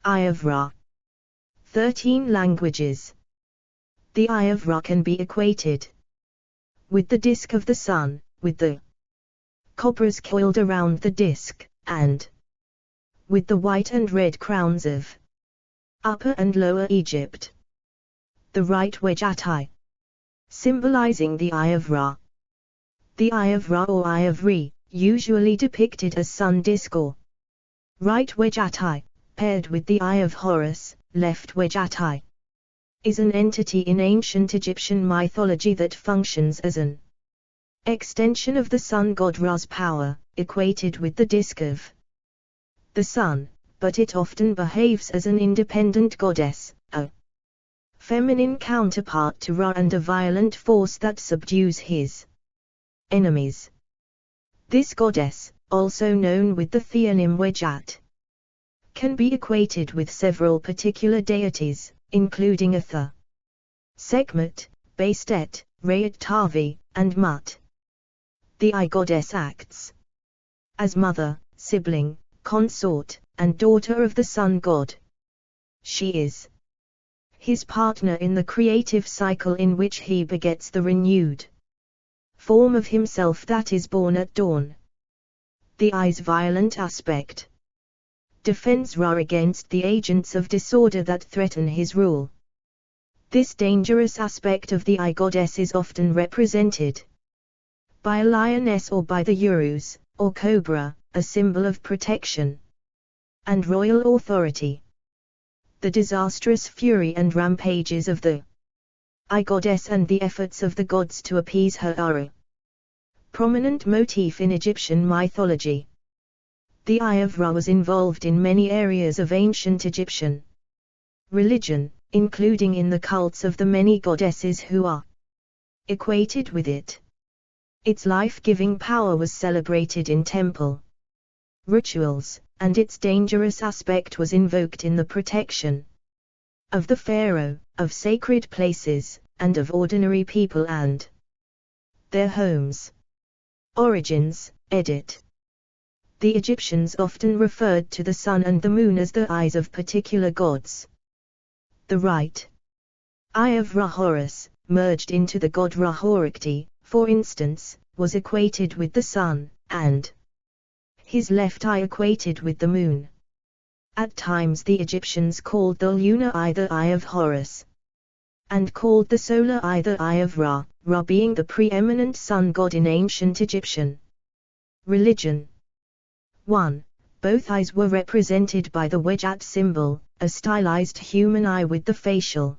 Eye of Ra. 13 languages. The Eye of Ra can be equated with the disk of the sun, with the cobras coiled around the disk, and with the white and red crowns of Upper and Lower Egypt. The right wedge at eye, symbolizing the Eye of Ra. The Eye of Ra or Eye of Re, usually depicted as sun disk or right wedge at eye, paired with the Eye of Horus, left wedge at eye, is an entity in ancient Egyptian mythology that functions as an extension of the sun god Ra's power, equated with the disk of the sun, but it often behaves as an independent goddess, a feminine counterpart to Ra and a violent force that subdues his enemies. This goddess, also known with the theonym Wedjat, can be equated with several particular deities, including Atha, Sekhmet, Bastet, Rayet Tavi, and Mut. The Eye goddess acts as mother, sibling, consort, and daughter of the sun god. She is his partner in the creative cycle in which he begets the renewed form of himself that is born at dawn. The Eye's violent aspect defends Ra against the agents of disorder that threaten his rule. This dangerous aspect of the Eye goddess is often represented by a lioness or by the urus, or cobra, a symbol of protection and royal authority. The disastrous fury and rampages of the Eye goddess and the efforts of the gods to appease her are a prominent motif in Egyptian mythology. The Eye of Ra was involved in many areas of ancient Egyptian religion, including in the cults of the many goddesses who are equated with it. Its life-giving power was celebrated in temple rituals, and its dangerous aspect was invoked in the protection of the pharaoh, of sacred places, and of ordinary people and their homes. Origins, edit. The Egyptians often referred to the sun and the moon as the eyes of particular gods. The right eye of Ra Horus, merged into the god Ra Horikti, for instance, was equated with the sun, and his left eye equated with the moon. At times the Egyptians called the lunar eye the Eye of Horus, and called the solar eye the Eye of Ra, Ra being the preeminent sun god in ancient Egyptian religion. 1. Both eyes were represented by the Wedjat symbol, a stylized human eye with the facial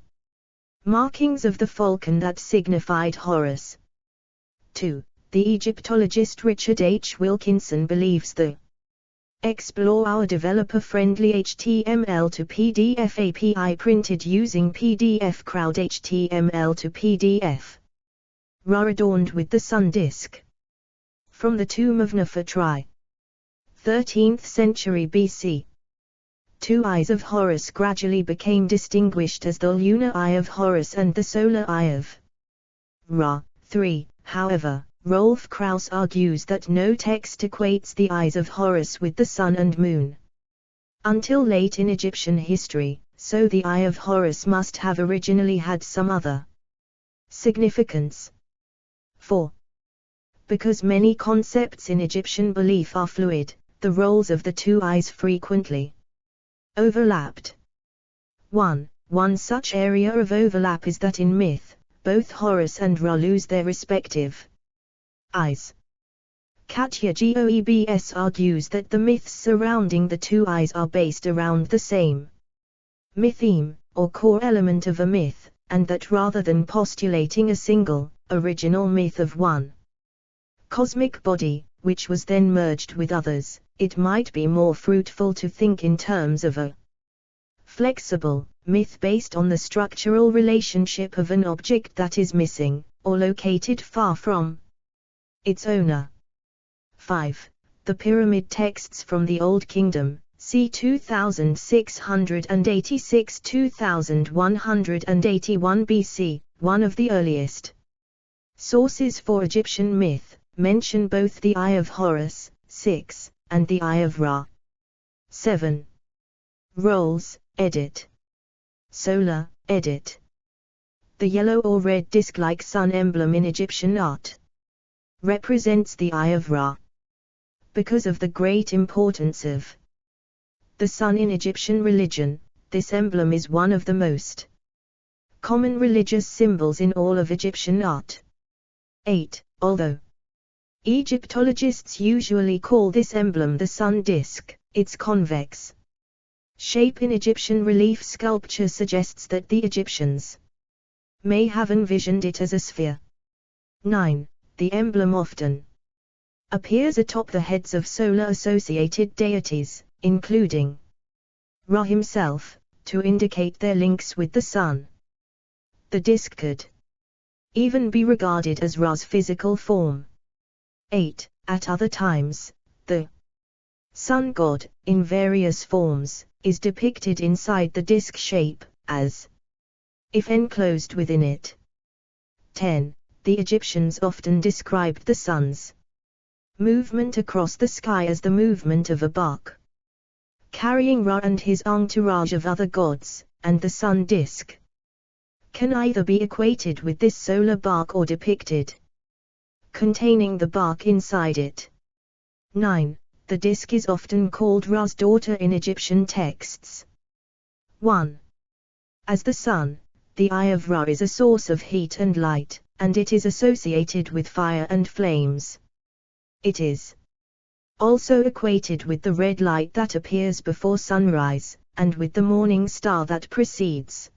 markings of the falcon that signified Horus. 2. The Egyptologist Richard H. Wilkinson believes the Explore Our developer-friendly HTML to PDF API printed using PDF Crowd HTML to PDF. Ra adorned with the sun disk. From the tomb of Nefertri, 13th century BC. Two eyes of Horus gradually became distinguished as the lunar eye of Horus and the solar eye of Ra. 3. However, Rolf Krauss argues that no text equates the eyes of Horus with the sun and moon until late in Egyptian history, so the Eye of Horus must have originally had some other significance. 4. Because many concepts in Egyptian belief are fluid, the roles of the two eyes frequently overlapped. 1. One such area of overlap is that in myth, both Horus and Ra lose their respective eyes. Katya Goebs argues that the myths surrounding the two eyes are based around the same mytheme, or core element of a myth, and that rather than postulating a single, original myth of one cosmic body, which was then merged with others, it might be more fruitful to think in terms of a flexible myth based on the structural relationship of an object that is missing, or located far from its owner. 5. The pyramid texts from the Old Kingdom, c. 2686–2181 BC, one of the earliest sources for Egyptian myth, mention both the Eye of Horus, 6, and the Eye of Ra, 7. Roles, edit. Solar, edit. The yellow or red disc-like sun emblem in Egyptian art represents the Eye of Ra. Because of the great importance of the sun in Egyptian religion, this emblem is one of the most common religious symbols in all of Egyptian art. 8. Although Egyptologists usually call this emblem the sun disk, its convex shape in Egyptian relief sculpture suggests that the Egyptians may have envisioned it as a sphere. 9. The emblem often appears atop the heads of solar-associated deities, including Ra himself, to indicate their links with the sun. The disk could even be regarded as Ra's physical form. 8. At other times, the sun god, in various forms, is depicted inside the disk shape, as if enclosed within it. 10. The Egyptians often described the sun's movement across the sky as the movement of a bark carrying Ra and his entourage of other gods, and the sun disk can either be equated with this solar bark or depicted containing the bark inside it. 9. The disk is often called Ra's daughter in Egyptian texts. 1. As the sun, the Eye of Ra is a source of heat and light, and it is associated with fire and flames. It is also equated with the red light that appears before sunrise, and with the morning star that precedes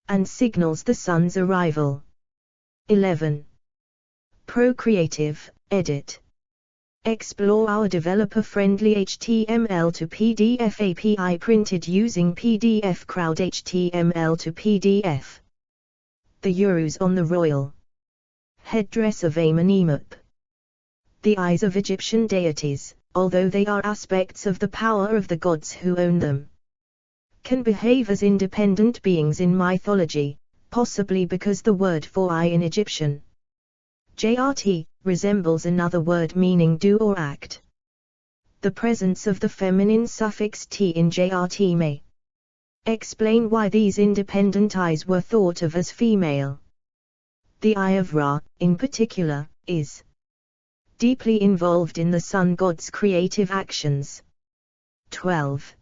and signals the sun's arrival. 11. Procreative, edit. Explore our developer-friendly HTML to PDF API printed using PDF Crowd HTML to PDF. The urus on the royal headdress of Amenemhotep. The eyes of Egyptian deities, although they are aspects of the power of the gods who own them, can behave as independent beings in mythology, possibly because the word for eye in Egyptian JRT resembles another word meaning do or act. The presence of the feminine suffix t in JRT may explain why these independent eyes were thought of as female. The Eye of Ra, in particular, is deeply involved in the sun god's creative actions. 12.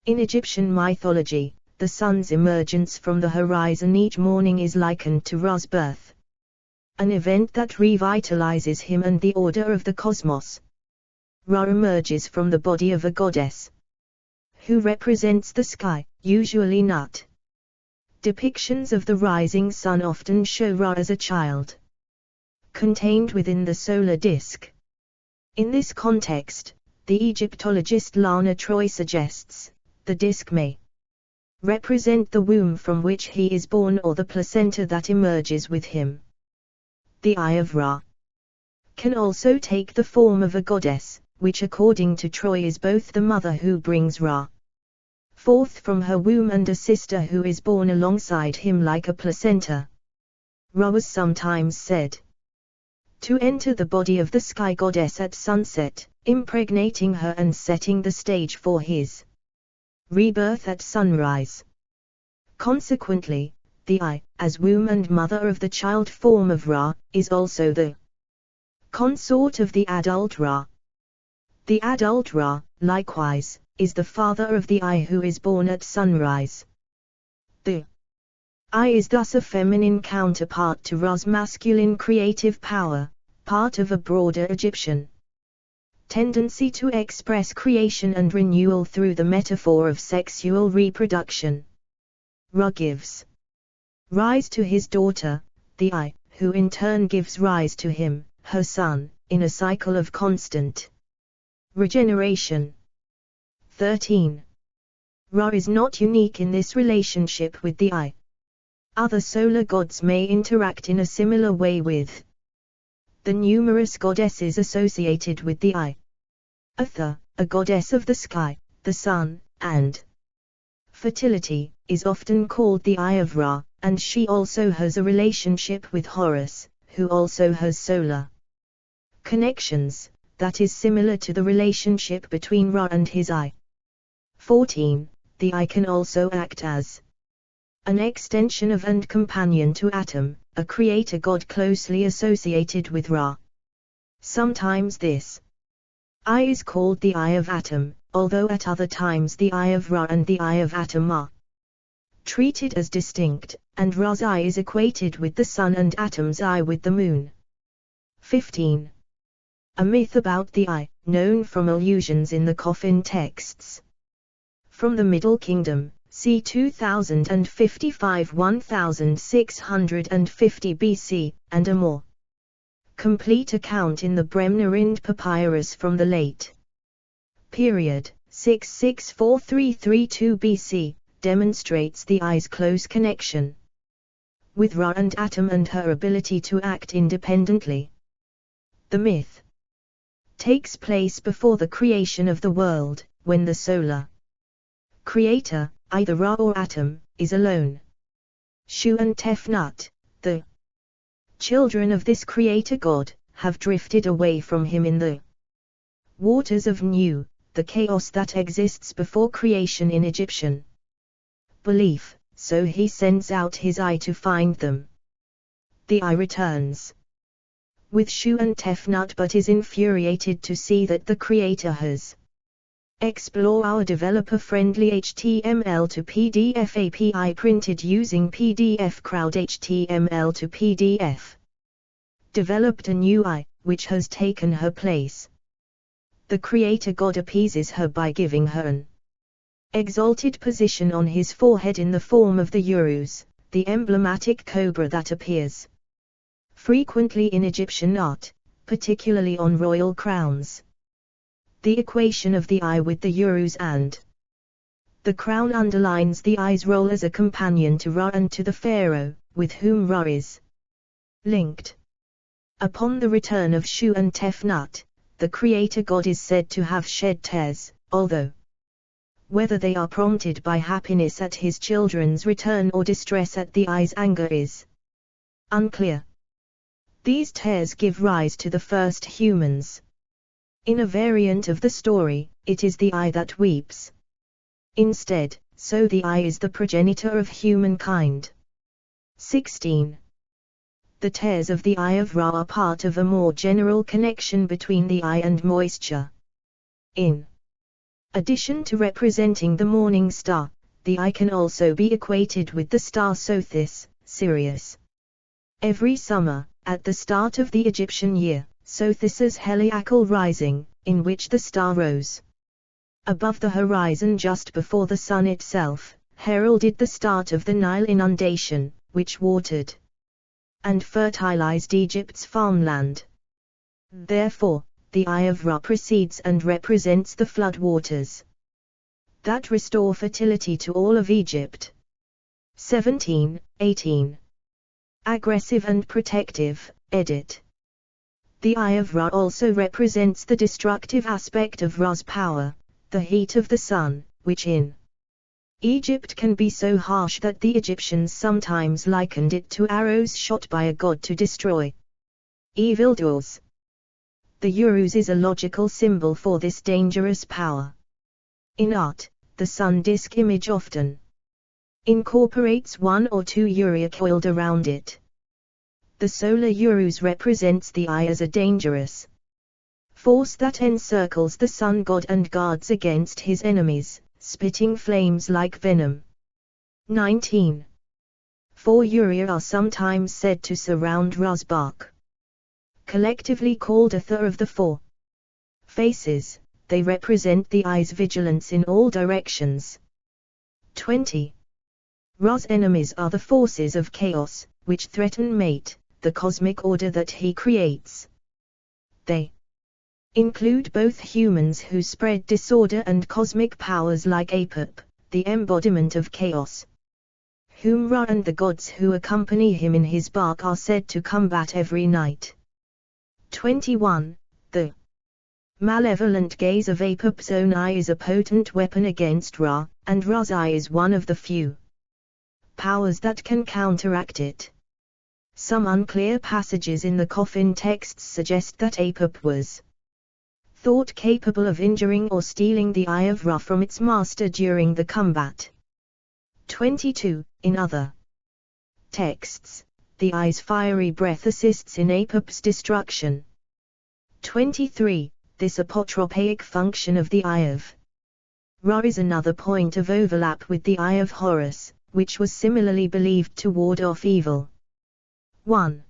In Egyptian mythology, the sun's emergence from the horizon each morning is likened to Ra's birth, an event that revitalizes him and the order of the cosmos. Ra emerges from the body of a goddess who represents the sky, usually Nut. Depictions of the rising sun often show Ra as a child contained within the solar disk. In this context, the Egyptologist Lana Troy suggests the disk may represent the womb from which he is born or the placenta that emerges with him. The Eye of Ra can also take the form of a goddess, which according to Troy is both the mother who brings Ra forth from her womb and a sister who is born alongside him like a placenta. Ra was sometimes said to enter the body of the sky goddess at sunset, impregnating her and setting the stage for his rebirth at sunrise. Consequently, the eye, as womb and mother of the child form of Ra, is also the consort of the adult Ra. The adult Ra, likewise, is the father of the eye who is born at sunrise. The eye is thus a feminine counterpart to Ra's masculine creative power, part of a broader Egyptian tendency to express creation and renewal through the metaphor of sexual reproduction. Ra gives rise to his daughter, the eye, who in turn gives rise to him, her son, in a cycle of constant regeneration. 13. Ra is not unique in this relationship with the eye. Other solar gods may interact in a similar way with the numerous goddesses associated with the eye. Atha, a goddess of the sky, the sun, and fertility, is often called the Eye of Ra, and she also has a relationship with Horus, who also has solar connections, that is similar to the relationship between Ra and his eye. 14. the I can also act as an extension of and companion to Atum, a creator god closely associated with Ra. Sometimes this I is called the I of Atum, although at other times the I of Ra and the I of Atum are treated as distinct, and Ra's I is equated with the sun and Atum's I with the moon. 15. A myth about the I, known from allusions in the coffin texts. From the Middle Kingdom, c. 2055–1650 BC, and a more complete account in the Bremner-Ind papyrus from the late period, 664–332 BC, demonstrates the I's close connection with Ra and Atum and her ability to act independently. The myth takes place before the creation of the world, when the solar creator, either Ra or Atum, is alone. Shu and Tefnut, the children of this creator god, have drifted away from him in the waters of Nu, the chaos that exists before creation in Egyptian belief, so he sends out his eye to find them. The eye returns with Shu and Tefnut but is infuriated to see that the creator has explore our developer-friendly HTML to PDF API printed using PDF Crowd HTML to PDF. Developed a new eye, which has taken her place. The creator god appeases her by giving her an exalted position on his forehead in the form of the urus, the emblematic cobra that appears frequently in Egyptian art, particularly on royal crowns. The equation of the eye with the urus and the crown underlines the eye's role as a companion to Ra and to the pharaoh, with whom Ra is linked. Upon the return of Shu and Tefnut, the creator god is said to have shed tears, although whether they are prompted by happiness at his children's return or distress at the eye's anger is unclear. These tears give rise to the first humans. In a variant of the story, it is the eye that weeps instead, so the eye is the progenitor of humankind. 16. The tears of the eye of Ra are part of a more general connection between the eye and moisture. In addition to representing the morning star, the eye can also be equated with the star Sothis, Sirius. Every summer, at the start of the Egyptian year, Sothis's heliacal rising, in which the star rose above the horizon just before the sun itself, heralded the start of the Nile inundation, which watered and fertilized Egypt's farmland. Therefore, the Eye of Ra precedes and represents the flood waters that restore fertility to all of Egypt. 17, 18. Aggressive and protective, edit. The Eye of Ra also represents the destructive aspect of Ra's power, the heat of the sun, which in Egypt can be so harsh that the Egyptians sometimes likened it to arrows shot by a god to destroy evildoers. The urus is a logical symbol for this dangerous power. In art, the sun disk image often incorporates one or two uri coiled around it. The solar urus represents the eye as a dangerous force that encircles the sun god and guards against his enemies, spitting flames like venom. 19. 4 uri are sometimes said to surround Ra's bark. Collectively called a third of the 4 faces, they represent the eye's vigilance in all directions. 20. Ra's enemies are the forces of chaos, which threaten Mate, the cosmic order that he creates. They include both humans who spread disorder and cosmic powers like Apep, the embodiment of chaos, whom Ra and the gods who accompany him in his bark are said to combat every night. 21. The malevolent gaze of Apep's own eye is a potent weapon against Ra, and Ra's eye is one of the few powers that can counteract it. Some unclear passages in the coffin texts suggest that Apep was thought capable of injuring or stealing the Eye of Ra from its master during the combat. 22. In other texts, the eye's fiery breath assists in Apep's destruction. 23. This apotropaic function of the Eye of Ra is another point of overlap with the Eye of Horus, which was similarly believed to ward off evil. 1.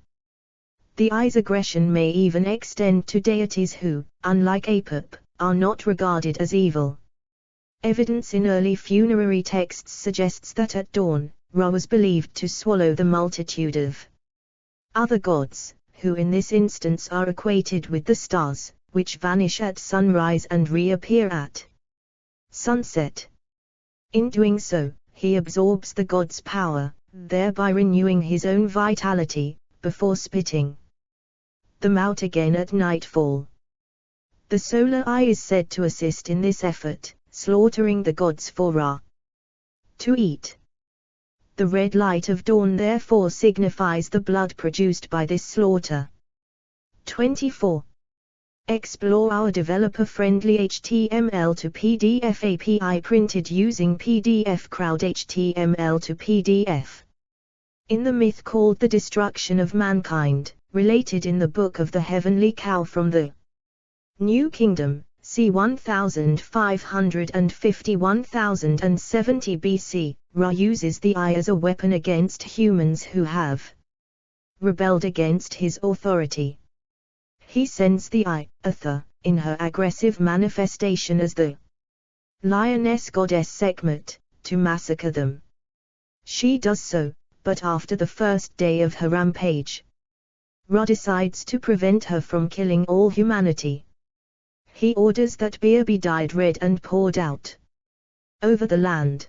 The eye's aggression may even extend to deities who, unlike Apep, are not regarded as evil. Evidence in early funerary texts suggests that at dawn, Ra was believed to swallow the multitude of other gods, who in this instance are equated with the stars, which vanish at sunrise and reappear at sunset. In doing so, he absorbs the god's power, thereby renewing his own vitality, before spitting them out again at nightfall. The solar eye is said to assist in this effort, slaughtering the gods for Ra to eat. The red light of dawn therefore signifies the blood produced by this slaughter. 24. Explore our developer-friendly HTML to PDF API printed using PDF Crowd HTML to PDF. In the myth called The Destruction of Mankind, related in the Book of the Heavenly Cow from the New Kingdom, c. 1550–1070 BC, Ra uses the eye as a weapon against humans who have rebelled against his authority. He sends the eye, Atha, in her aggressive manifestation as the lioness goddess Sekhmet, to massacre them. She does so, but after the first day of her rampage, Ra decides to prevent her from killing all humanity. He orders that beer be dyed red and poured out over the land.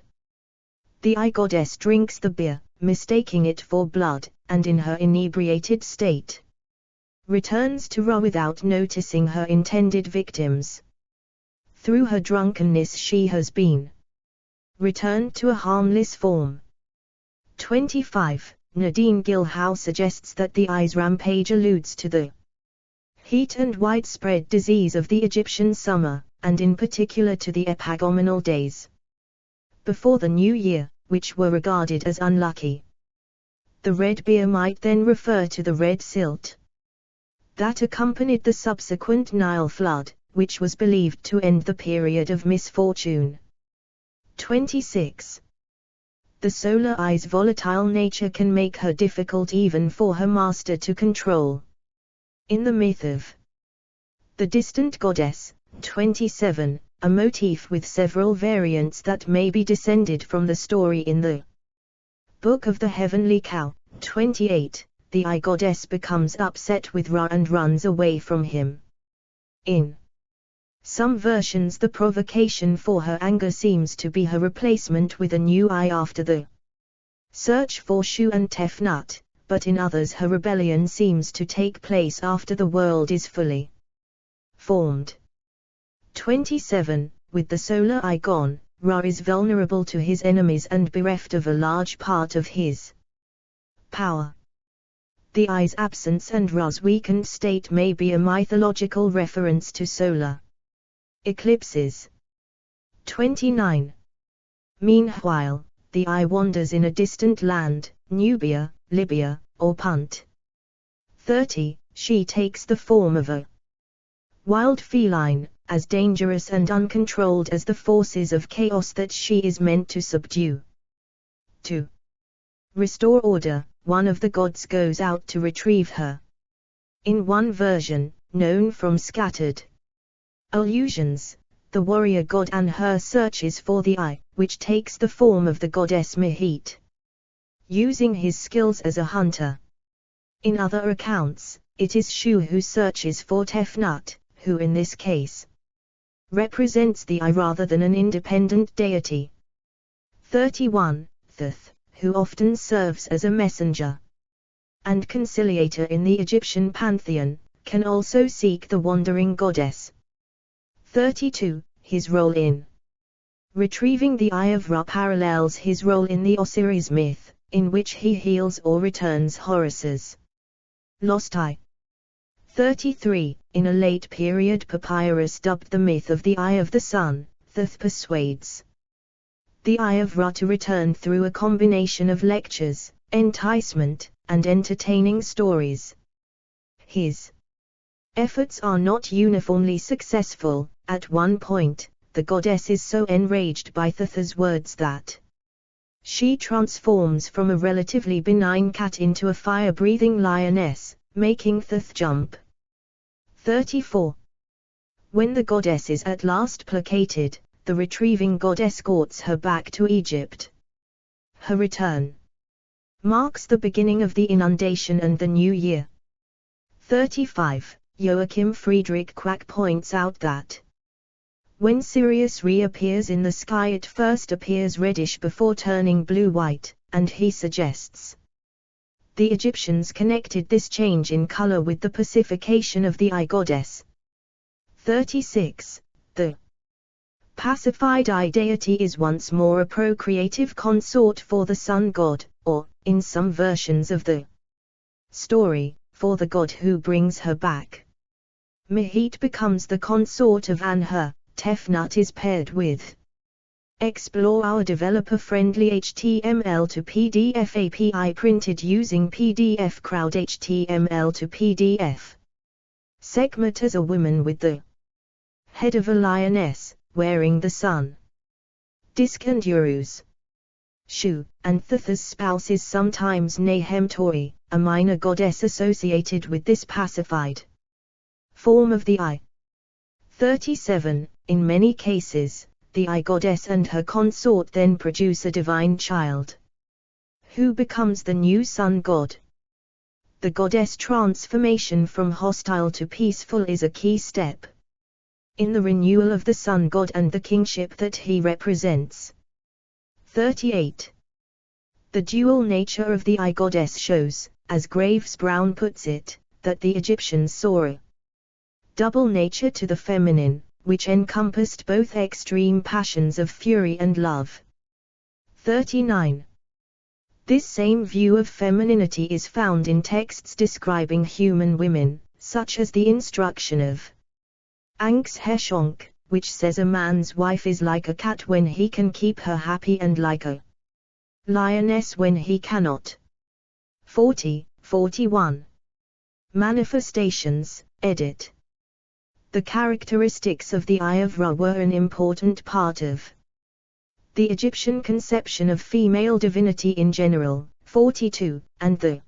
The eye goddess drinks the beer, mistaking it for blood, and in her inebriated state, returns to Ra without noticing her intended victims. Through her drunkenness she has been returned to a harmless form. 25. Nadine Gilhow suggests that the eye's rampage alludes to the heat and widespread disease of the Egyptian summer, and in particular to the epagomenal days before the new year, which were regarded as unlucky. The red beer might then refer to the red silt that accompanied the subsequent Nile flood, which was believed to end the period of misfortune. 26. The solar eye's volatile nature can make her difficult even for her master to control. In the myth of the distant goddess, 27, a motif with several variants that may be descended from the story in the Book of the Heavenly Cow, 28, the eye goddess becomes upset with Ra and runs away from him. In some versions the provocation for her anger seems to be her replacement with a new eye after the search for Shu and Tefnut, but in others her rebellion seems to take place after the world is fully formed. 27. With the solar eye gone, Ra is vulnerable to his enemies and bereft of a large part of his power. The eye's absence and Ra's weakened state may be a mythological reference to solar eclipses. 29. Meanwhile, the eye wanders in a distant land, Nubia, Libya, or Punt. 30. She takes the form of a wild feline, as dangerous and uncontrolled as the forces of chaos that she is meant to subdue. To restore order, one of the gods goes out to retrieve her. In one version, known from scattered allusions, the warrior god Anhur searches for the eye, which takes the form of the goddess Mehit, using his skills as a hunter. In other accounts, it is Shu who searches for Tefnut, who in this case represents the eye rather than an independent deity. 31. Thoth, who often serves as a messenger and conciliator in the Egyptian pantheon, can also seek the wandering goddess. 32. His role in retrieving the Eye of Ra parallels his role in the Osiris myth, in which he heals or returns Horus's lost eye. 33. in a late period papyrus dubbed the myth of the Eye of the Sun, Thoth persuades the Eye of Ra to return through a combination of lectures, enticement, and entertaining stories. His efforts are not uniformly successful. At one point, the goddess is so enraged by Thoth's words that she transforms from a relatively benign cat into a fire-breathing lioness, making Thoth jump. 34. When the goddess is at last placated, the retrieving god escorts her back to Egypt. Her return marks the beginning of the inundation and the new year. 35. Joachim Friedrich Quack points out that when Sirius reappears in the sky it first appears reddish before turning blue-white, and he suggests the Egyptians connected this change in color with the pacification of the eye goddess. 36. The pacified eye deity is once more a procreative consort for the sun god, or, in some versions of the story, for the god who brings her back. Mehit becomes the consort of Anhur. Tefnut is paired with. Explore our developer-friendly HTML to PDF API printed using PDF Crowd HTML to PDF. Sekhmet as a woman with the head of a lioness, wearing the sun disk and Uru's shoe, and Thoth's spouse is sometimes Nehemtori, a minor goddess associated with this pacified form of the eye. 37. In many cases, the eye goddess and her consort then produce a divine child, who becomes the new sun god. The goddess transformation from hostile to peaceful is a key step in the renewal of the sun god and the kingship that he represents. 38. The dual nature of the eye goddess shows, as Graves Brown puts it, that the Egyptians saw a double nature to the feminine, which encompassed both extreme passions of fury and love. 39. This same view of femininity is found in texts describing human women, such as the instruction of Ankh's Heshonk, which says a man's wife is like a cat when he can keep her happy and like a lioness when he cannot. 41. Manifestations, edit. The characteristics of the Eye of Ra were an important part of the Egyptian conception of female divinity in general. 42, and the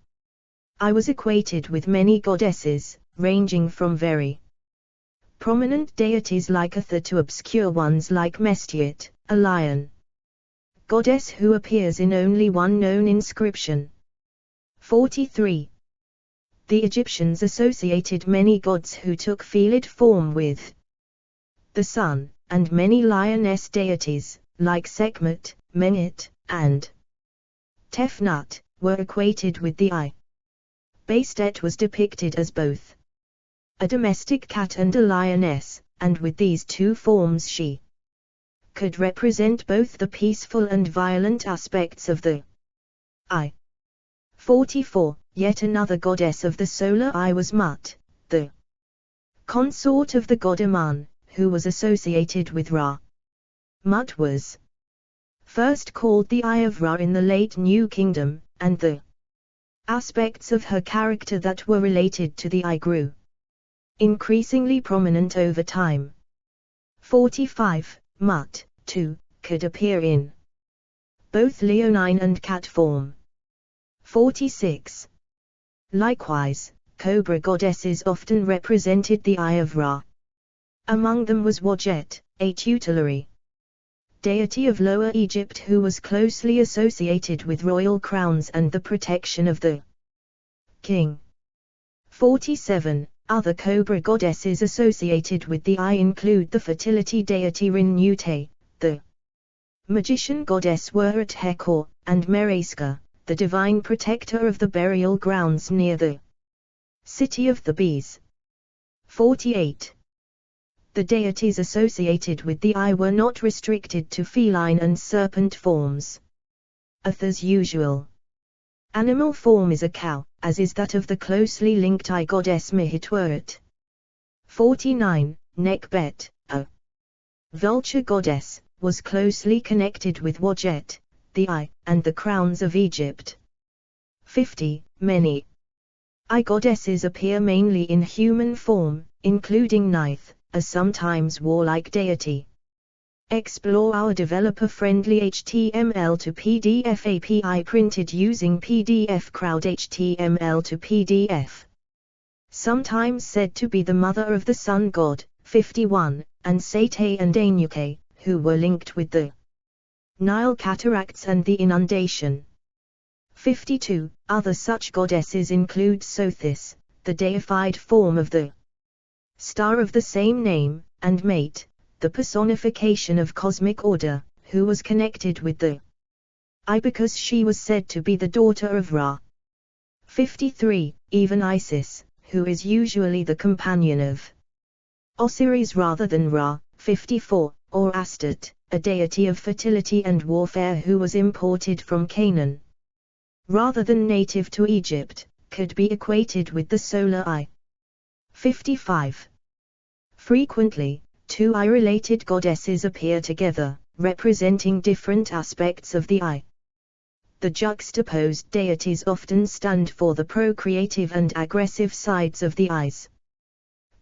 Eye was equated with many goddesses, ranging from very prominent deities like Atha to obscure ones like Mestiet, a lion goddess who appears in only one known inscription. 43. The Egyptians associated many gods who took felid form with the sun, and many lioness deities, like Sekhmet, Menit, and Tefnut, were equated with the eye. Bastet was depicted as both a domestic cat and a lioness, and with these two forms she could represent both the peaceful and violent aspects of the eye. 44. Yet another goddess of the solar eye was Mut, the consort of the god Amun, who was associated with Ra. Mut was first called the Eye of Ra in the late New Kingdom, and the aspects of her character that were related to the eye grew increasingly prominent over time. 45. Mut, too, could appear in both leonine and cat form. 46. Likewise, cobra goddesses often represented the Eye of Ra. Among them was Wajet, a tutelary deity of Lower Egypt who was closely associated with royal crowns and the protection of the king. 47. Other cobra goddesses associated with the eye include the fertility deity Rinute, the magician goddess Weret Hekor, and Mereska, the divine protector of the burial grounds near the city of the bees. 48. The deities associated with the eye were not restricted to feline and serpent forms. Atha's usual animal form is a cow, as is that of the closely linked eye goddess Mehitweret. 49. Nekbet, a vulture goddess, was closely connected with Wadjet, the eye, and the crowns of Egypt. 50. Many eye goddesses appear mainly in human form, including Nith, a sometimes warlike deity. Explore our developer-friendly HTML to PDF API printed using PDF Crowd HTML to PDF. Sometimes said to be the mother of the sun god, 51, and Sete and Anuke, who were linked with the Nile cataracts and the inundation. 52. Other such goddesses include Sothis, the deified form of the star of the same name, and Mate, the personification of cosmic order, who was connected with the eye because she was said to be the daughter of Ra. 53. Even Isis, who is usually the companion of Osiris rather than Ra. 54. Or Astarte, a deity of fertility and warfare who was imported from Canaan. Rather than native to Egypt, could be equated with the solar eye. 55. Frequently, two eye-related goddesses appear together, representing different aspects of the eye. The juxtaposed deities often stand for the procreative and aggressive sides of the eyes.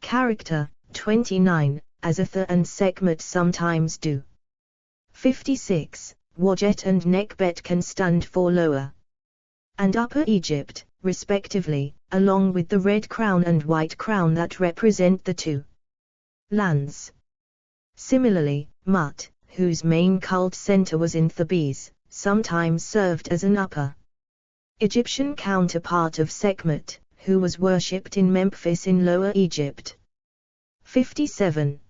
Character, 29, as Atha and Sekhmet sometimes do. 56. Wadjet and Nekbet can stand for Lower and Upper Egypt, respectively, along with the red crown and white crown that represent the two lands. Similarly, Mut, whose main cult center was in Thebes, sometimes served as an Upper Egyptian counterpart of Sekhmet, who was worshipped in Memphis in Lower Egypt. 57.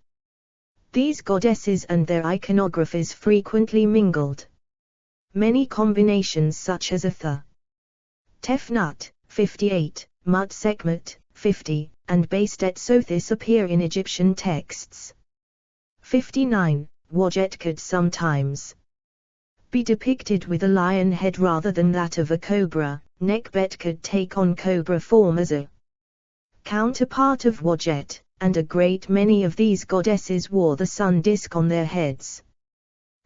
These goddesses and their iconographies frequently mingled. Many combinations such as Atha, Tefnut, 58, Mut Sekhmet, 50, and Bastet Sothis appear in Egyptian texts. 59. Wadjet could sometimes be depicted with a lion head rather than that of a cobra. Nekbet could take on cobra form as a counterpart of Wadjet, and a great many of these goddesses wore the sun disk on their heads.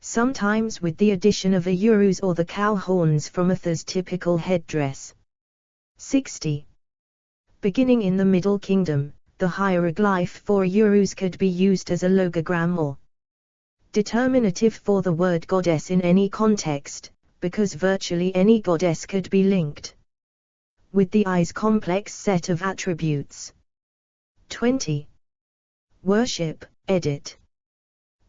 Sometimes with the addition of a urus or the cow horns from Atha's typical headdress. 60. Beginning in the Middle Kingdom, the hieroglyph for urus could be used as a logogram or determinative for the word goddess in any context, because virtually any goddess could be linked with the eye's complex set of attributes. 20. Worship, edit.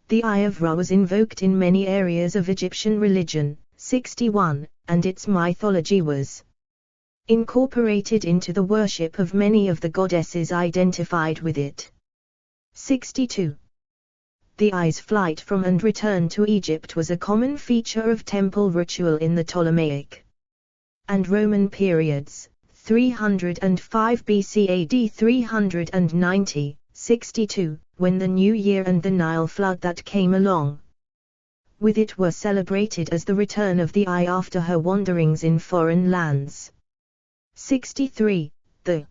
The Eye of Ra was invoked in many areas of Egyptian religion. 61, and its mythology was incorporated into the worship of many of the goddesses identified with it. 62. The eye's flight from and return to Egypt was a common feature of temple ritual in the Ptolemaic and Roman periods. 305 BC AD 390, 62, when the New Year and the Nile flood that came along with it were celebrated as the return of the eye after her wanderings in foreign lands. 63. The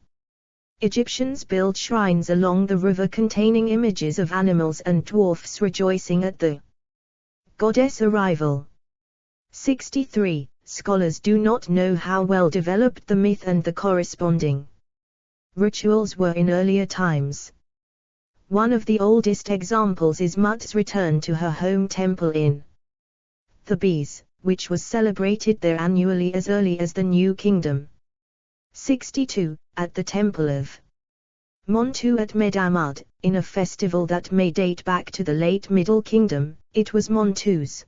Egyptians built shrines along the river containing images of animals and dwarfs rejoicing at the goddess' arrival. 63. Scholars do not know how well developed the myth and the corresponding rituals were in earlier times. One of the oldest examples is Mut's return to her home temple in Thebes, which was celebrated there annually as early as the New Kingdom. 62. At the temple of Montu at Medamud, in a festival that may date back to the late Middle Kingdom, it was Montu's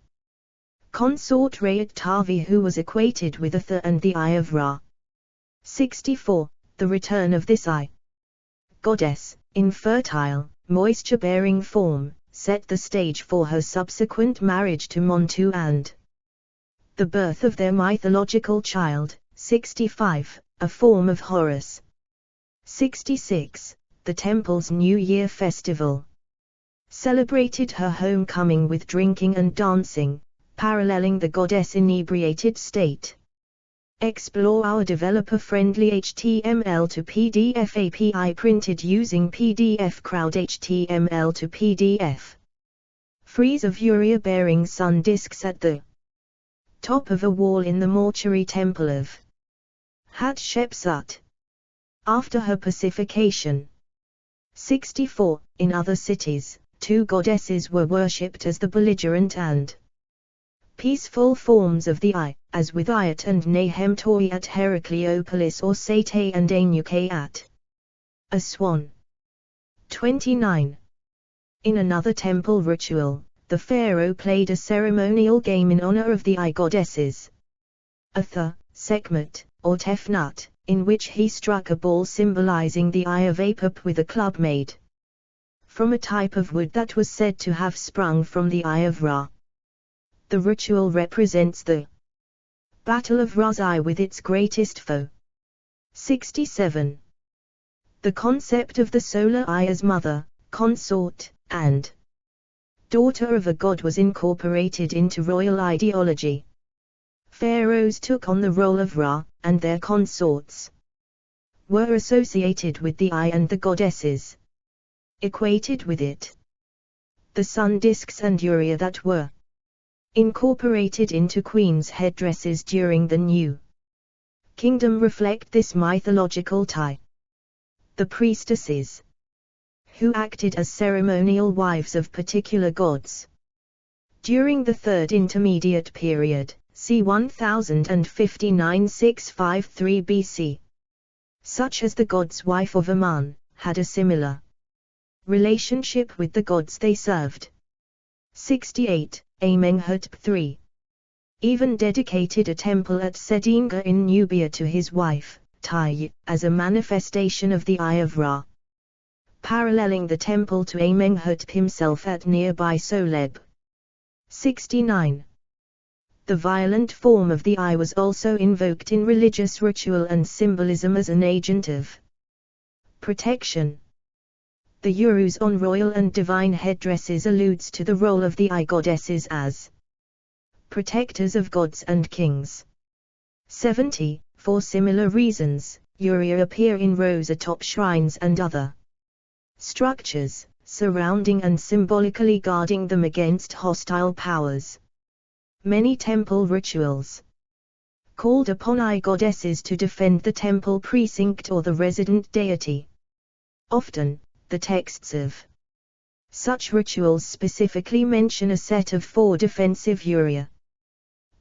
consort Rayat Tavi who was equated with Atha and the Eye of Ra. 64. The return of this eye goddess, in fertile, moisture-bearing form, set the stage for her subsequent marriage to Montu and the birth of their mythological child. 65. A form of Horus. 66. The temple's New Year festival celebrated her homecoming with drinking and dancing, paralleling the goddess' inebriated state. Explore our developer-friendly HTML to PDF API printed using PDF Crowd HTML to PDF. Frieze of urea-bearing sun discs at the top of a wall in the mortuary temple of Hatshepsut. After her pacification. 64. In other cities, two goddesses were worshipped as the belligerent and peaceful forms of the eye, as with Iat and Nahemtori at Heracleopolis or Sate and Anuke at Aswan. 29. In another temple ritual, the pharaoh played a ceremonial game in honor of the eye goddesses. Atha, Sekhmet, or Tefnut, in which he struck a ball symbolizing the eye of Apep with a club made from a type of wood that was said to have sprung from the eye of Ra. The ritual represents the battle of Ra's eye with its greatest foe. 67. The concept of the solar eye as mother, consort, and daughter of a god was incorporated into royal ideology. Pharaohs took on the role of Ra, and their consorts were associated with the eye and the goddesses equated with it. The sun discs and urea that were incorporated into queens' headdresses during the New Kingdom reflect this mythological tie. The priestesses, who acted as ceremonial wives of particular gods. During the Third Intermediate Period, c. 1059-653 BC. Such as the god's wife of Amun, had a similar relationship with the gods they served. 68. Amenhotep III even dedicated a temple at Sedinga in Nubia to his wife, Tai, as a manifestation of the eye of Ra. Paralleling the temple to Amenhotep himself at nearby Soleb. 69. The violent form of the eye was also invoked in religious ritual and symbolism as an agent of protection. The urus on royal and divine headdresses alludes to the role of the eye goddesses as protectors of gods and kings. 70. For similar reasons, uria appear in rows atop shrines and other structures, surrounding and symbolically guarding them against hostile powers. Many temple rituals called upon eye goddesses to defend the temple precinct or the resident deity. Often, the texts of such rituals specifically mention a set of 4 defensive uria.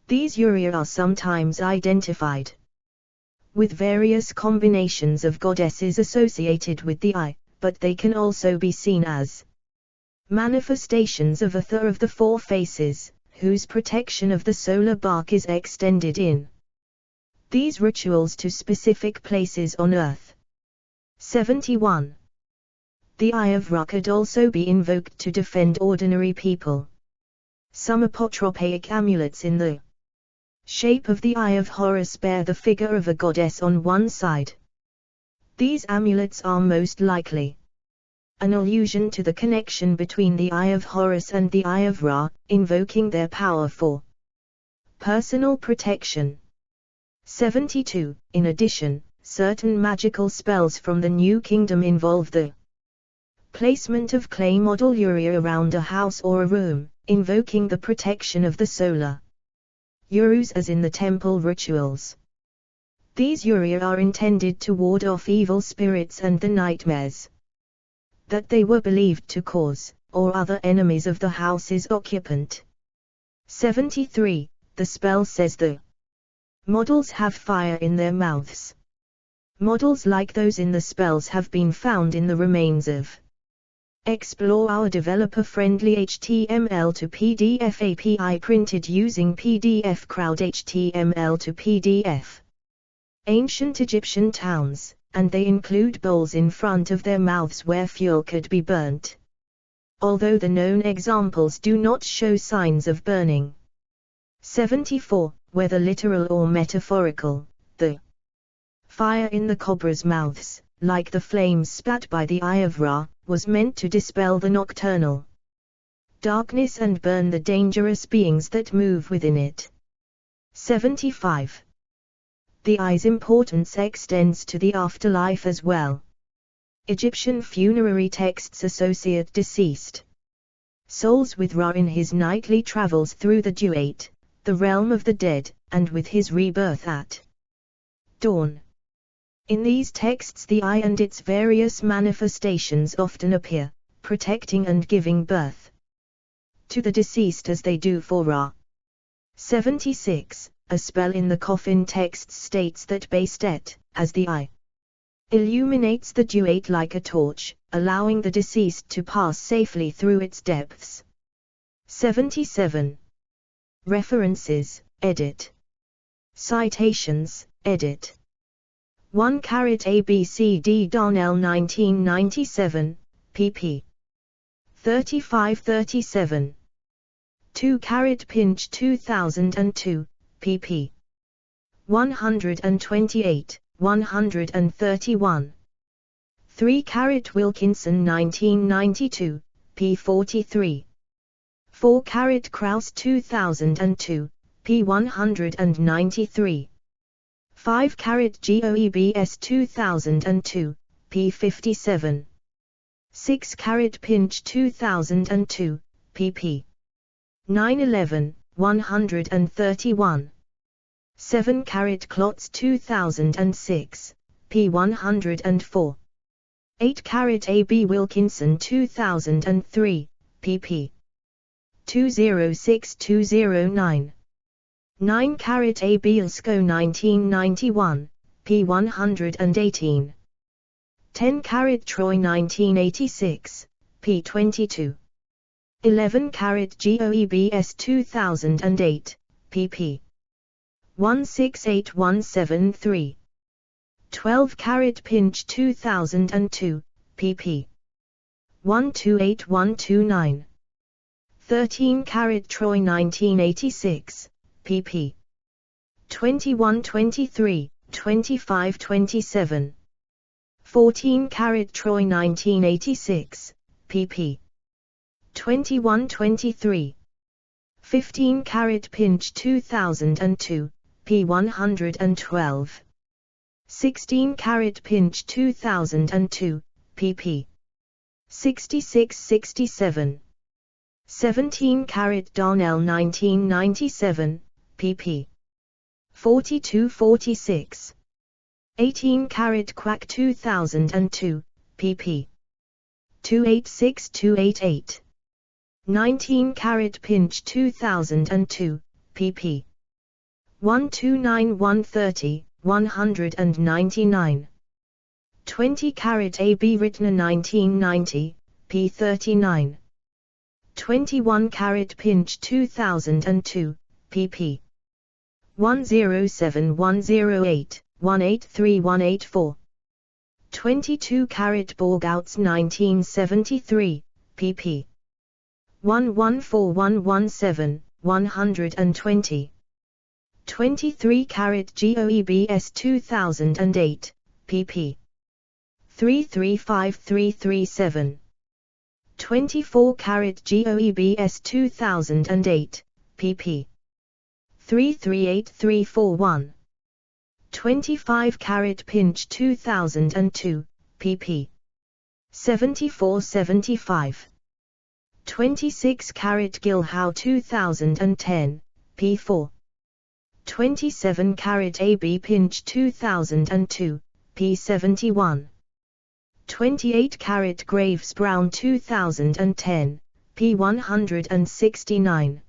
These uria are sometimes identified with various combinations of goddesses associated with the eye, but they can also be seen as manifestations of Atha of the 4 faces, whose protection of the solar bark is extended in these rituals to specific places on Earth. 71. The eye of Ra could also be invoked to defend ordinary people. Some apotropaic amulets in the shape of the eye of Horus bear the figure of a goddess on one side. These amulets are most likely an allusion to the connection between the eye of Horus and the eye of Ra, invoking their power for personal protection. 72. In addition, certain magical spells from the New Kingdom involve the placement of clay model uria around a house or a room, invoking the protection of the solar urus as in the temple rituals. These uria are intended to ward off evil spirits and the nightmares that they were believed to cause, or other enemies of the house's occupant. 73. The spell says the models have fire in their mouths. Models like those in the spells have been found in the remains of Explore our developer-friendly HTML to PDF API printed using PDF Crowd HTML to PDF. Ancient Egyptian towns, and they include bowls in front of their mouths where fuel could be burnt. Although the known examples do not show signs of burning. 74. Whether literal or metaphorical, the fire in the cobra's mouths, like the flames spat by the eye of Ra, was meant to dispel the nocturnal darkness and burn the dangerous beings that move within it. 75. The I's importance extends to the afterlife as well. Egyptian funerary texts associate deceased souls with Ra in his nightly travels through the Duat, the realm of the dead, and with his rebirth at dawn. In these texts the I and its various manifestations often appear, protecting and giving birth to the deceased as they do for Ra. 76. A spell in the coffin text states that Bastet, as the I, illuminates the Duat like a torch, allowing the deceased to pass safely through its depths. 77. References, edit. Citations, edit. 1 ABCD Darnell 1997, pp. 35-37. 2 Pinch 2002, pp. 128, 131. 3 Wilkinson 1992, p. 43. 4 Kraus 2002, p. 193. 5 Goebs 2002, p. 57. 6 Pinch 2002, pp. 911, 131. 7 Klotz 2006, p. 104. 8 AB Wilkinson 2003, pp. 206-209. 9 AB Ilsko 1991, p. 118. 10 Troy 1986, p. 22. 11 Goebs 2008, pp. 168173. 12 Pinch 2002, pp. 128129. 13 Troy 1986, pp. 2123, 2527. 14 Troy 1986, pp. 2123. 15 Pinch 2002, p. 112. 16 Pinch 2002, pp. 66-67. 17 Darnell 1997, pp. 42-46. 18 Quack 2002, pp. 286-288. 19 Pinch 2002, pp. 129-130, 199. 20 AB Rittner 1990, p. 39. 21 Pinch 2002, pp. 107-108, 183-184. 22 Borgouts 1973, pp. 114-117, 120. 23 Goebs 2008, pp. 335-337. 24 Goebs 2008, pp. 338-341. 25 Pinch 2002, pp. 74-75. 26 Gilhow 2010, p4. 27 AB Pinch 2002, p71. 28 Graves Brown 2010, p169.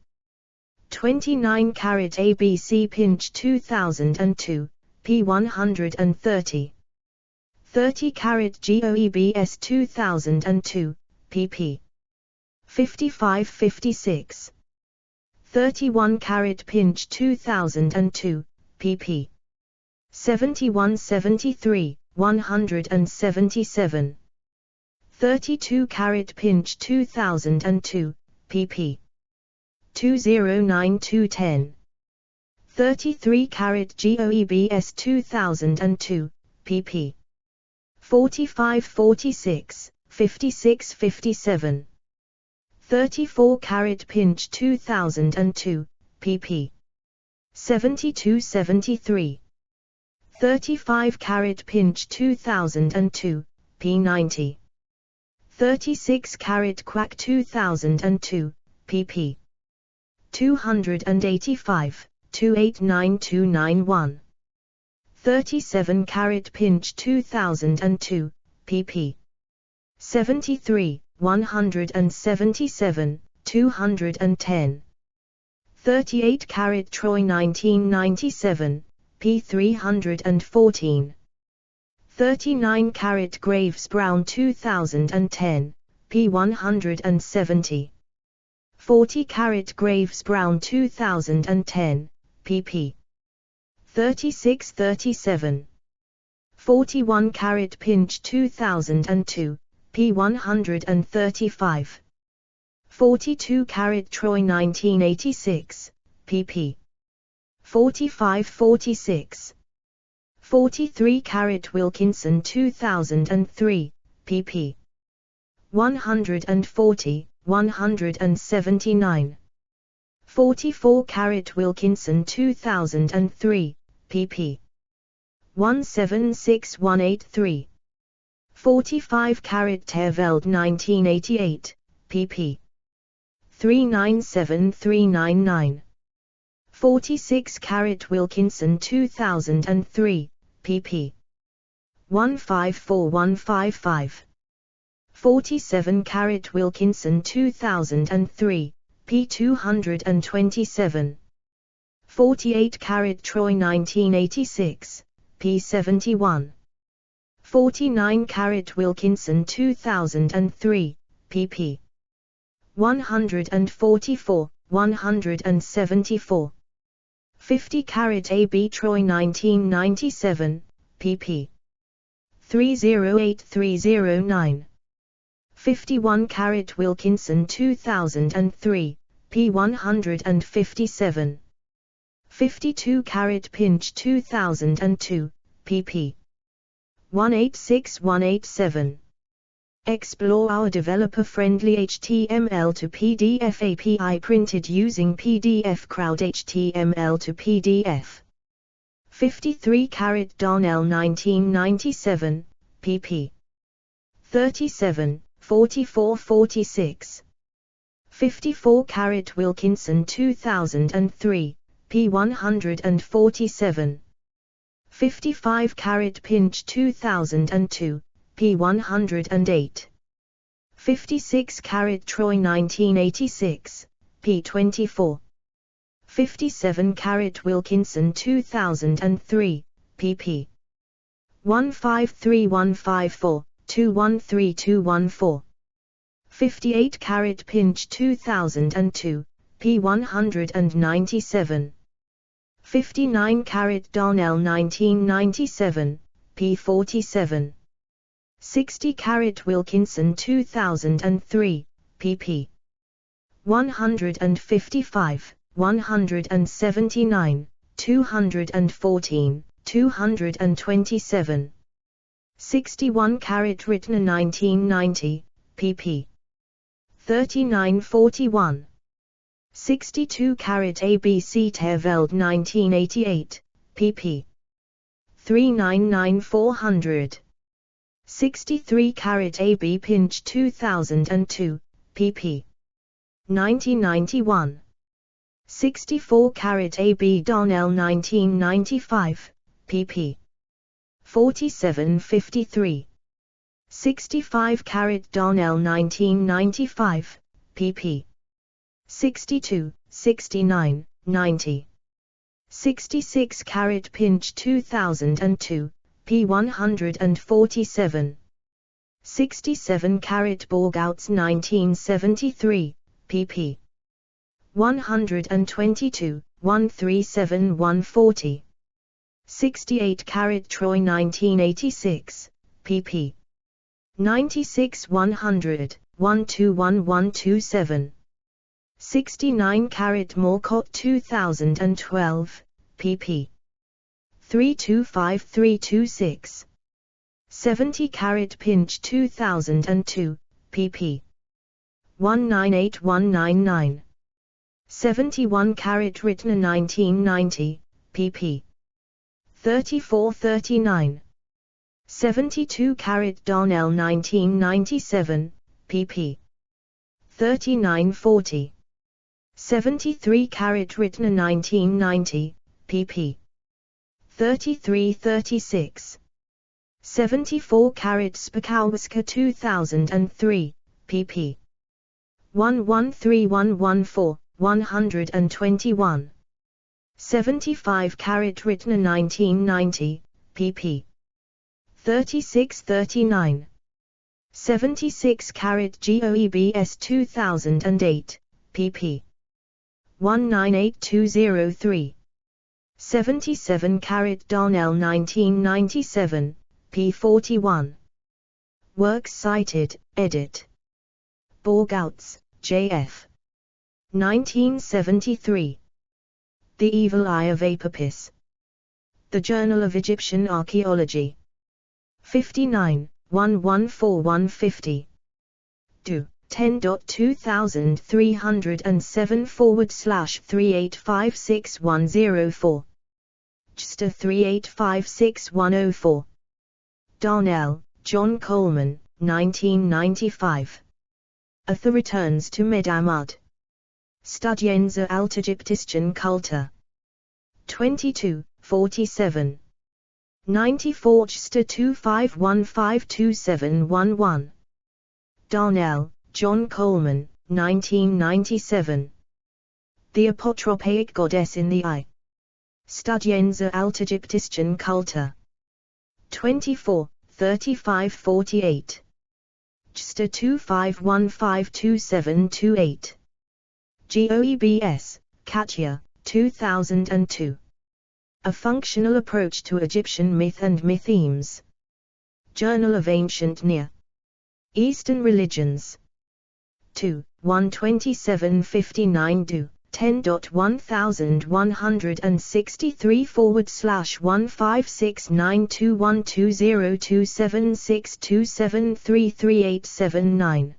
29 ABC Pinch 2002, p130. 30 Goebs 2002, pp. 55-56. 31 Pinch 2002, pp. 71-73, 177. 32 Pinch 2002, pp. 209-210. 33 Goebs 2002, pp. 45-46, 56-57. 34 Pinch 2002, pp. 72-73. 35 carat pinch 2002, p90. 36 carat quack 2002, pp. 285, 289291. 37 carat pinch 2002, pp. 73, 177, 210. 38 carat Troy 1997, p. 314. 39 carat Graves Brown 2010, p. 170. 40 carat Graves Brown 2010, pp. 36-37. 41 carat Pinch 2002, p. 135. 42 carat Troy 1986, pp. 45-46. 43 carat Wilkinson 2003, pp. 140, 179. 44 carat Wilkinson 2003, pp. 176183. 45 carat Terveld 1988, pp. 397399. 46 carat Wilkinson 2003, pp. 154155. 47 carat Wilkinson 2003, p. 227. 48 carat Troy 1986, p. 71. 49 carat Wilkinson 2003, pp. 144, 174. 50 carat AB Troy 1997, pp. 308309. 51 carat Wilkinson 2003, p. 157. 52 carat Pinch 2002, pp. 186187. Explore our developer-friendly HTML to PDF API printed using PDF Crowd HTML to PDF. 53 carat Darnell 1997, pp. 37, 44-46. 54 carat Wilkinson 2003, p. 147. 55 carat Pinch 2002, p. 108. 56 carat Troy 1986, p. 24. 57 carat Wilkinson 2003, pp. 153154, 213214. 58 carat Pinch 2002, p. 197. 59 carat Darnell 1997, p. 47. 60 carat Wilkinson 2003, pp. 155, 179, 214, 227. 61 carat Rittner 1990, pp. 3941. 62 carat ABC Terveld 1988, pp. 399400. 63 carat AB Pinch 2002, pp. 9091. 64 carat AB Darnell 1995, pp. 4753. 65 carat Darnell 1995, pp. 62, 69, 90. 66 carat Pinch 2002, p. 147. 67 carat Borgouts 1973, pp. 122, 137 140. 68 carat Troy 1986, pp. 96 100, 121 127. 69 carat Morcott 2012, pp. 325326. 70 carat Pinch 2002, pp. 198199. 71 carat Rittner 1990, pp. 3439. 72 Darnell 1997, pp. 3940. 73 Rittner 1990, pp. 3336. 74 Spakowska 2003, pp. 113114, 121. 75 Rittner 1990, pp. 3639. 76 GOEBS 2008, pp. 198203. 77 Darnell 1997, p. 41. Works cited, edit. Borgouts, J.F. 1973. The Evil Eye of Apopis. The Journal of Egyptian Archaeology. 59, 114150. Do. 10.2307/3856104. JSTA 3856104. Darnell, John Coleman, 1995. Atha returns to Medamud. Studienza Altägyptischen Kultur. 22, 47. 94 JSTA 25152711. Darnell, John Coleman, 1997. The Apotropaic Goddess in the Eye. Studienza Altägyptischen Kultur. 24, 3548. JSTA 25152728. GOEBS, Katya, 2002. A Functional Approach to Egyptian Myth and Mythemes. Journal of Ancient Near Eastern Religions. 2, 12759 do. 10.10116341569212027627333879.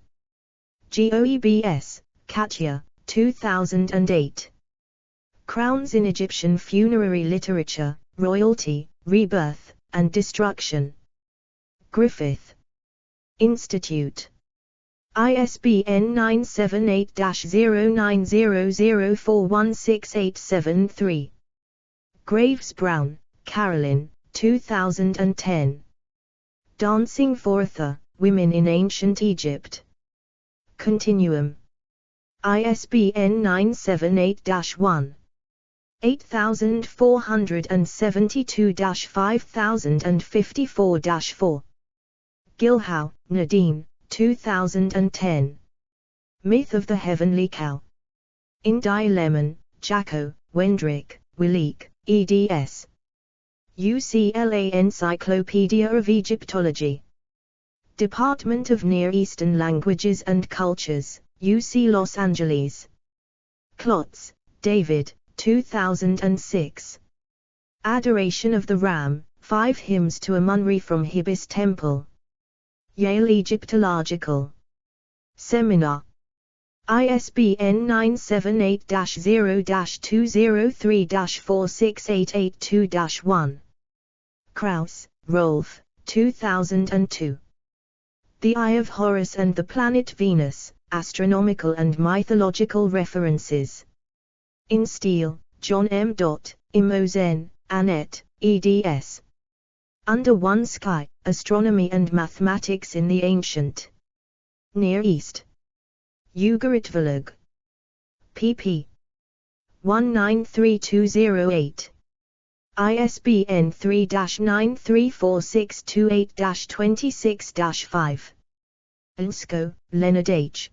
GOEBS, Katya, 2008. Crowns in Egyptian Funerary Literature, Royalty, Rebirth, and Destruction. Griffith Institute. ISBN 978-0900416873. Graves Brown, Carolyn, 2010. Dancing for Atha, Women in Ancient Egypt. Continuum. ISBN 978-1. 8472-5054-4. Gilhow, Nadine, 2010. Myth of the Heavenly Cow. Indi Lemon, Jacko, Wendrick, Willick, eds. UCLA Encyclopedia of Egyptology. Department of Near Eastern Languages and Cultures, UC Los Angeles. Klotz, David, 2006. Adoration of the Ram, 5 Hymns to Amun-Re from Hibis Temple. Yale Egyptological Seminar. ISBN 978-0-203-46882-1. Krauss, Rolf, 2002. The Eye of Horus and the Planet Venus, Astronomical and Mythological References. In Steele, John M. Imosen, Annette, eds. Under One Sky, Astronomy and Mathematics in the Ancient Near East. Ugarit Verlag. pp. 193208. ISBN 3-934628-26-5. Elsko, Leonard H.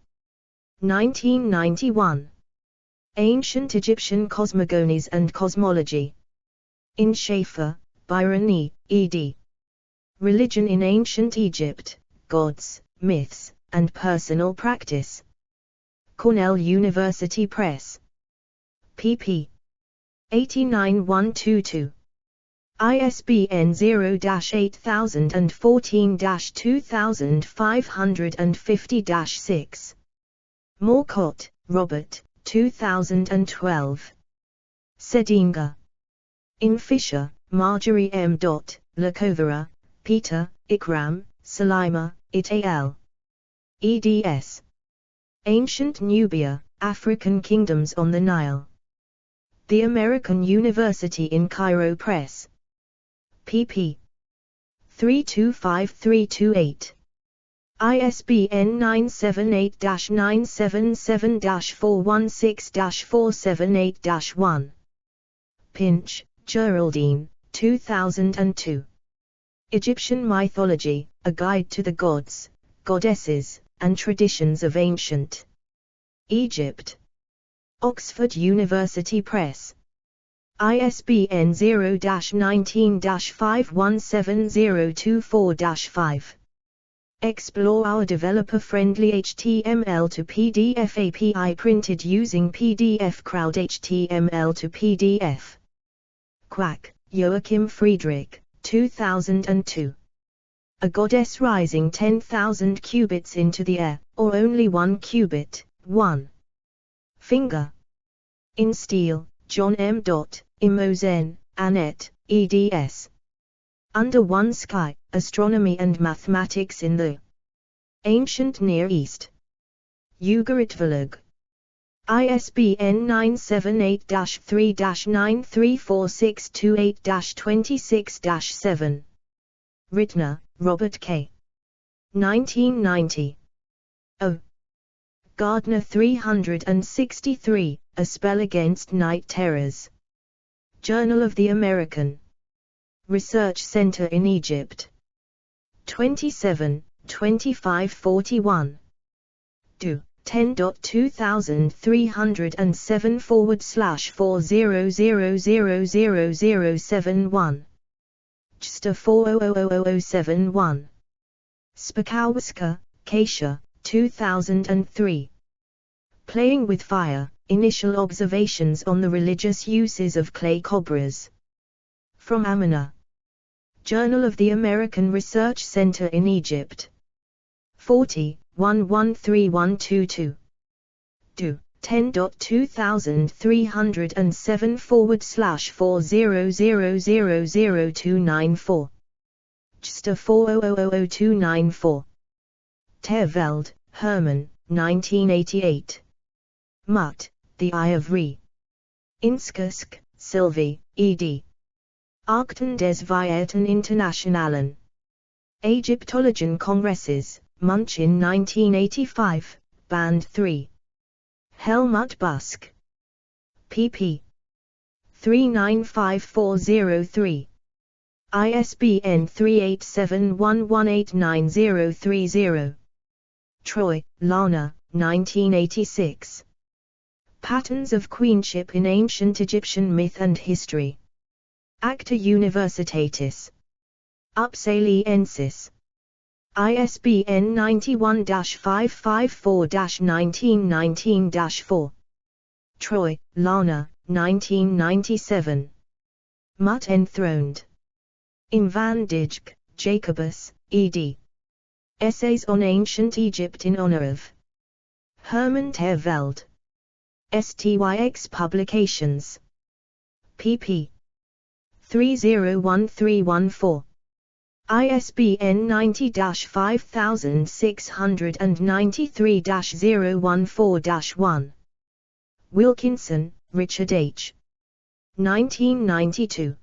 1991. Ancient Egyptian Cosmogonies and Cosmology. In Schaeffer, Byron E., ed. Religion in Ancient Egypt, Gods, Myths, and Personal Practice. Cornell University Press. pp. 89122. ISBN 0-8014-2550-6. Morcott, Robert, 2012. Sedinga. In Fisher, Marjorie M. Lakovera, Peter, Ikram, Salima, et al. eds. Ancient Nubia, African Kingdoms on the Nile. The American University in Cairo Press. pp. 325328. ISBN 978-977-416-478-1. Pinch, Geraldine, 2002. Egyptian Mythology, A Guide to the Gods, Goddesses, and Traditions of Ancient Egypt. Oxford University Press. ISBN 0-19-517024-5. Explore our developer-friendly HTML to PDF API printed using PDF Crowd HTML to PDF. Quack, Joachim Friedrich, 2002. A goddess rising 10,000 cubits into the air, or only 1 cubit, 1 finger. In Steel, John M. Imogen, Annette, eds. Under One Sky, Astronomy and Mathematics in the Ancient Near East. Ugarit Verlag. ISBN 978-3-934628-26-7. Rittner, Robert K. 1990. O. Gardner 363, A Spell Against Night Terrors. Journal of the American Research Center in Egypt. 27, 2541. Do. 10.2307/40000071. JSTA 40000071. Spakowska, Kasia, 2003. Playing with Fire, Initial Observations on the Religious Uses of Clay Cobras. From Amana. Journal of the American Research Center in Egypt. 40, 113122. Do. 10.2007/40000294. JSTA 40000294. Terveld, Herman, 1988. Mutt, The Eye of Re. Inskusk, Sylvie, ed. Archten des Vierten Internationalen Ägyptologischen Kongresses, Munch in 1985, Band 3. Helmut Busk. pp. 395403. ISBN 3871189030. Troy, Lana, 1986. Patterns of Queenship in Ancient Egyptian Myth and History. Acta Universitatis. Upsaliensis. ISBN 91-554-1919-4. Troy, Lana, 1997. Mutt Enthroned. In Van Dijk, Jacobus, ed. Essays on Ancient Egypt in honor of Herman Terveld. STYX Publications. pp. 301314. ISBN 90-5693-014-1. Wilkinson, Richard H. 1992.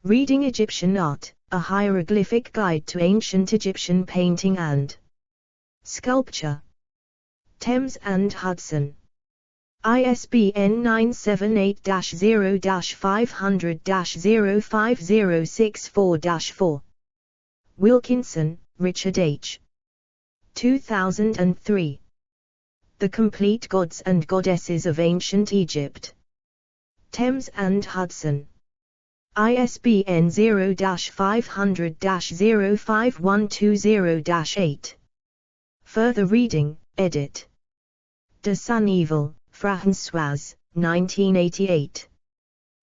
Reading Egyptian Art, A Hieroglyphic Guide to Ancient Egyptian Painting and Sculpture. Thames and Hudson. ISBN 978-0-500-05064-4. Wilkinson, Richard H. 2003. The Complete Gods and Goddesses of Ancient Egypt. Thames and Hudson. ISBN 0-500-05120-8. Further reading, edit. De Suneville, Françoise, 1988.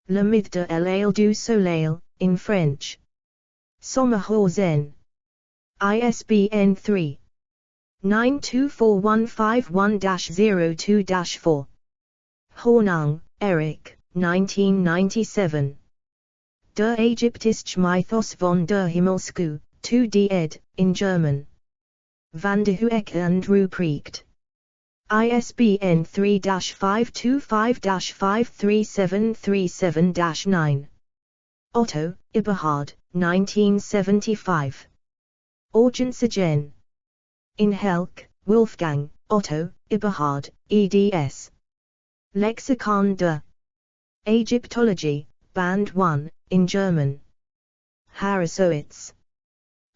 Le Mythe de l'Aile du Soleil, in French. Sommerhausen. ISBN 3. 924151-02-4. Hornung, Eric, 1997. Der Ägyptische Mythos von der Himmelskuh, 2d ed., in German. Van de Hoeke and Ruprecht. ISBN 3-525-53737-9. Otto, Eberhard, 1975. Orgensigen. In Helk, Wolfgang, Otto, Eberhard, eds. Lexikon der Egyptology, Band 1, in German. Harrisowitz.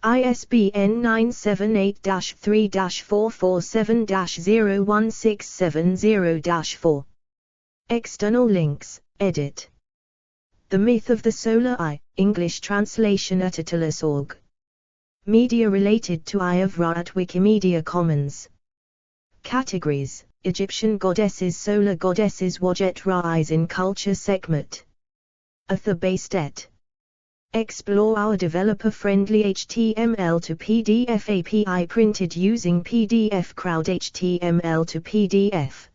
ISBN 978-3-447-01670-4. External links, edit. The Myth of the Solar Eye, English translation at atlas.org. Media related to Eye of Ra at Wikimedia Commons. Categories: Egyptian goddesses, solar goddesses, Wajet Ra, eyes in culture segment. Author-based et. Explore our developer-friendly HTML to PDF API printed using PDF Crowd HTML to PDF.